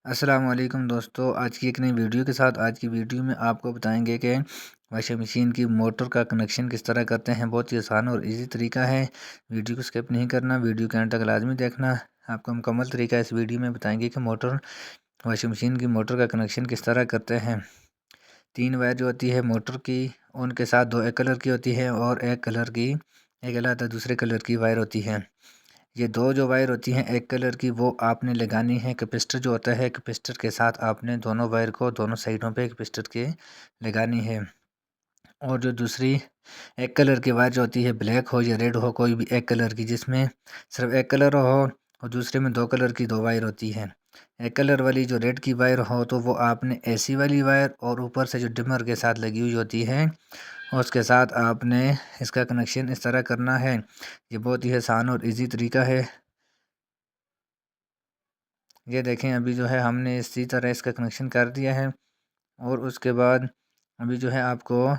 अस्सलाम वालेकुम दोस्तों, आज की एक नई वीडियो के साथ आज की वीडियो में आपको बताएंगे कि वॉशिंग मशीन की मोटर का कनेक्शन किस तरह करते हैं। बहुत ही आसान और इजी तरीका है। वीडियो को स्किप नहीं करना, वीडियो के अंत तक लाजमी देखना। आपको मुकम्मल तरीका इस वीडियो में बताएंगे कि वॉशिंग मशीन की मोटर का कनेक्शन किस तरह करते हैं। 3 वायर जो होती है मोटर की, उनके साथ 2 एक कलर की होती है और एक अलग दूसरे कलर की वायर होती है। ये 2 जो वायर होती हैं एक कलर की, वो आपने लगानी है कैपेसिटर जो होता है, कैपेसिटर के साथ आपने दोनों वायर को दोनों साइडों पे कैपेसिटर के लगानी है। और जो दूसरी एक कलर की वायर जो होती है, ब्लैक हो या रेड हो, कोई भी एक कलर की, जिसमें सिर्फ एक कलर हो और दूसरे में 2 कलर की 2 वायर होती है। एक कलर वाली जो रेड की वायर हो तो वो आपने एसी वाली वायर और ऊपर से जो डिमर के साथ लगी हुई होती है उसके साथ आपने इसका कनेक्शन इस तरह करना है। ये बहुत ही आसान और इजी तरीका है। ये देखें, अभी जो है हमने इसी तरह इसका कनेक्शन कर दिया है। और उसके बाद अभी जो है आपको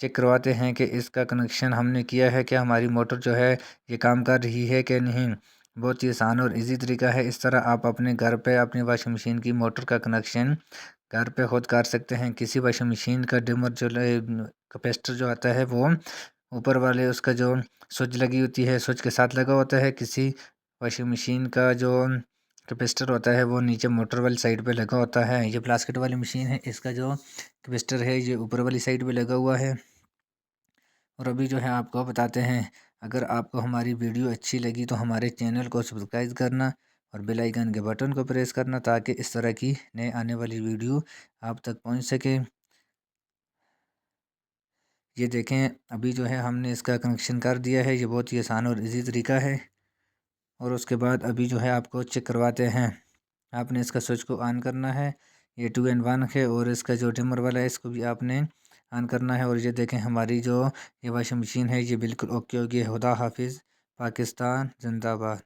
चेक करवाते हैं कि इसका कनेक्शन हमने किया है, क्या हमारी मोटर जो है ये काम कर रही है कि नहीं। बहुत ही आसान और इजी तरीका है। इस तरह आप अपने घर पे अपनी वॉशिंग मशीन की मोटर का कनेक्शन घर पे खुद कर सकते हैं। किसी वॉशिंग मशीन का डिमर जो कैपेसिटर जो आता है वो ऊपर वाले उसका जो स्विच लगी होती है, स्विच के साथ लगा होता है। किसी वॉशिंग मशीन का जो कैपेसिटर होता है वो नीचे मोटर वाली साइड पे लगा होता है। ये प्लास्टिक वाली मशीन है, इसका जो कैपेसिटर है ये ऊपर वाली साइड पे लगा हुआ है। और अभी जो है आपको बताते हैं, अगर आपको हमारी वीडियो अच्छी लगी तो हमारे चैनल को सब्सक्राइब करना और बेल आइकन के बटन को प्रेस करना, ताकि इस तरह की नए आने वाली वीडियो आप तक पहुंच सके। ये देखें, अभी जो है हमने इसका कनेक्शन कर दिया है। ये बहुत ही आसान और इजी तरीका है। और उसके बाद अभी जो है आपको चेक करवाते हैं। आपने इसका स्विच को ऑन करना है। ये 2 in 1 है। और इसका जो डिमर वाला है इसको भी आपने ऑन करना है। और ये देखें, हमारी जो ये वॉशिंग मशीन है ये बिल्कुल ओके हो गई है। खुदा हाफिज़। पाकिस्तान जिंदाबाद।